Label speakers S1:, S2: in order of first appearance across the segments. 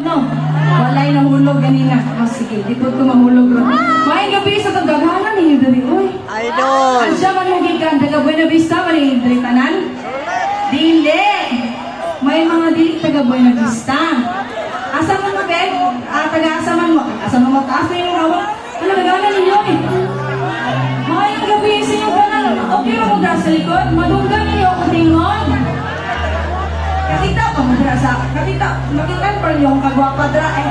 S1: no? Walay nahulog ganina. O sige, dito ko mahulog ron. May gabi sa kagagalan ninyo dali. Uy!
S2: Idol!
S1: Asya man mo gikan, taga Buena Vista, maling dali tanan? Dili! May mga dili taga Buena Vista. Asa man mo, Ben? Taga asa man mo? Asa man mo? Taas na yung hawak? Ano nagagalan ninyo eh? May gabi sa inyo kanan. Okay mo mo sa likod? Madunggan ninyo ako tingon. Kakita pa mo dira sa kakita, makitan pa yung kagwapa dira eh.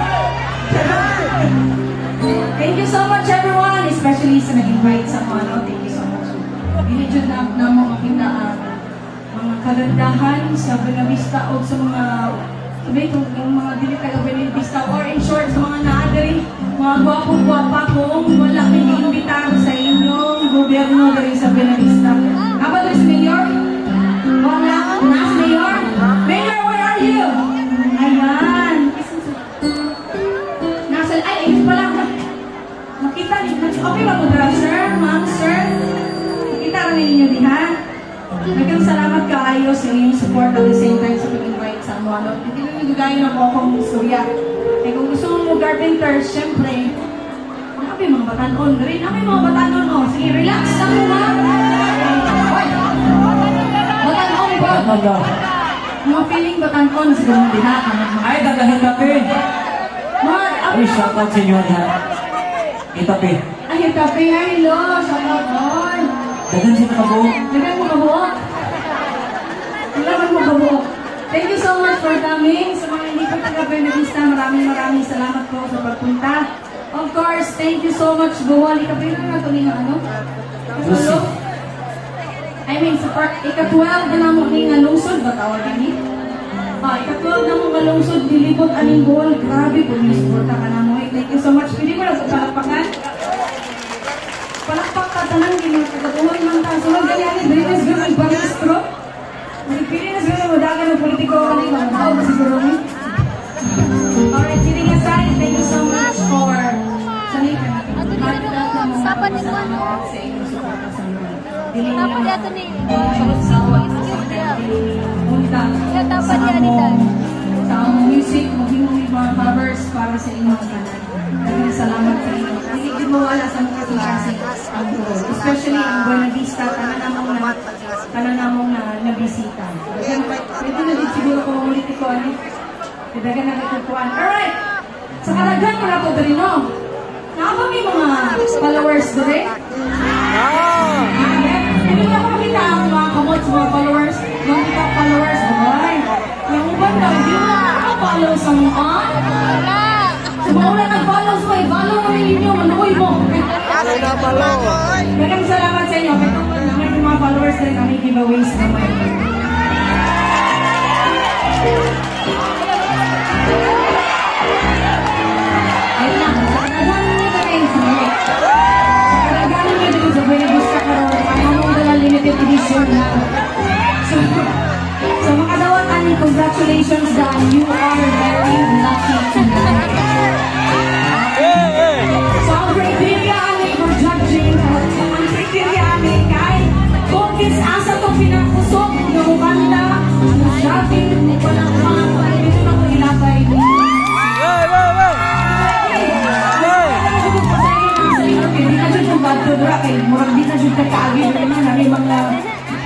S1: Thank you so much everyone, especially sa nag-invite sa ano. Thank you so much. Binidyo na mo makita ang mga kagandahan sa Buena Vista o sa mga sabi yung mga dili taga Buena Vista or in short sa mga naadari, mga gwapong-gwapa kung wala piniimbitar sa inyong gobyerno diri sa Buena Vista. Apa diri sa Mayor? Wala, nas Mayor? Mayor, where are you? Ayan. Nasa, ay, ayun pala. Makita niyo. Okay ba po dara, sir? Ma'am, sir? Makita ka ninyo diha? Nagang salamat kaayo sa inyong support at the same time sa pag-invite sa ano. Hindi lang nagagayin na po akong istorya. Eh kung gusto mo carpenter, syempre, nabi mga batanon rin. Nabi mga batanon, oh. Sige, relax lang mo, ha? Batanon ba? Mga feeling batanon sa ganun din, ha?
S3: Ay, dadahin kape. Uy, shoutout sa inyo, ha? Itape.
S1: Ay, itape, hello. Shoutout, on.
S3: Dagan siya nakabuo.
S1: Dagan mo kabuo. Dagan mo kabuo. Thank you so much for coming. Sa mga hindi po taga Buena Vista, maraming salamat po sa pagpunta. Of course, thank you so much, Buwali. Kapila na ito niya, ano? Katulog? I mean, sa ika-12 na mo ni nga lungsod, ba tawag ni? Ika-12 na mo nga lungsod, dilibot aning Buwal. Grabe, pulis-porta ka na mo. Thank you so much. Pwede mo na sa palakpakan? Palakpak ka tanang, ginagkatuhan man ta. So, magkayani, British girl, mag-bangistro. Pilipinas gano'n mo dagan ng politiko ka na yung mga ba siguro ni? Alright, kidding aside, thank you so much for sanay ka natin.
S4: Sapan din mo ano?
S1: Sa inyong suporta sa mga.
S4: Tapos yato ni
S1: Punta sa among music, maging mga covers para sa inyong kanan. Maraming salamat sa inyo. Hindi din mawala sa mga klase ang role. Especially ang Buena Vista, tanan namong nabisita. Pwede na din siguro kung politiko, ano? Pwede na nagkukuhan. Alright! Sa Kalagan mo na po rin, no? Nakapa may mga followers doon? Hindi mo na ko makita ang mga kamot sa mga followers. Mga TikTok followers, boy. Yung uban daw, hindi mo na follow sa mga. Sa mga ulan nag-follow sa mga, follow mo rin ninyo, manuoy mo. Maraming salamat sa inyo. May mga followers din kami giveaways naman. Ayun lang, nakagalan nyo kami sa mga. Nakagalan nyo dito sa Buena Vista karoon. Ang dala limited edition na. So makadawat ani, congratulations Dan. You are very lucky tonight. So ang criteria ani for judging, ang criteria ani kay focus asa to pinapusok na mukanda, ang shopping, walang mga dito na ko ilapay. Hindi na dyan kung bato dura kay murag di na dyan kakaagin naman ang mga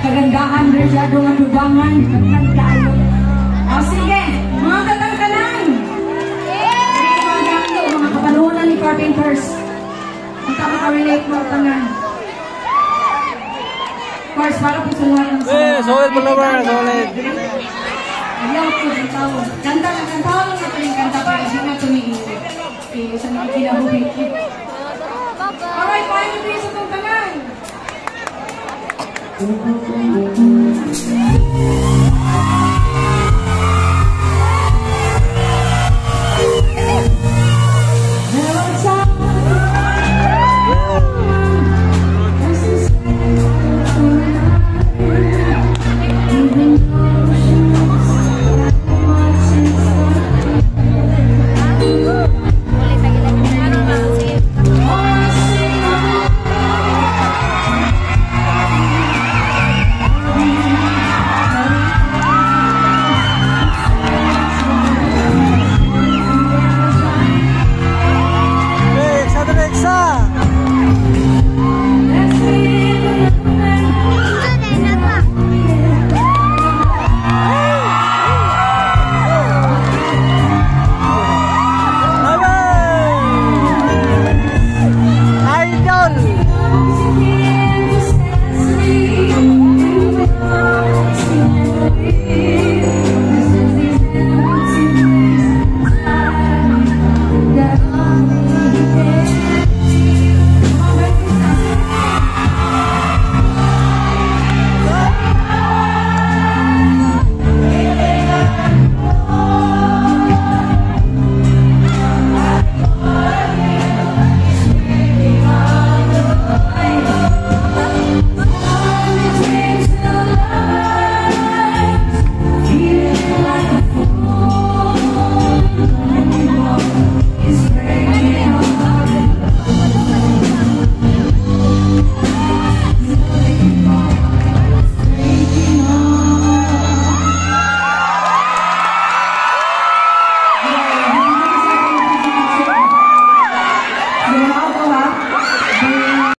S1: kagandahan, resyado nga dubangan, nagtagdalo. O sige, mga katangkanan! Mga gando, mga kapanunan ni Carpenters. Ang kaka-relate mo tangan. Of course, para po sa lahat ng
S2: solid po naman, solid.
S1: Ayaw po sa tao. Kanta lang nga pa yung kanta para di na tumingin. Sa mga kinabuhin. Alright, paano tayo sa tangkanan? Thank you.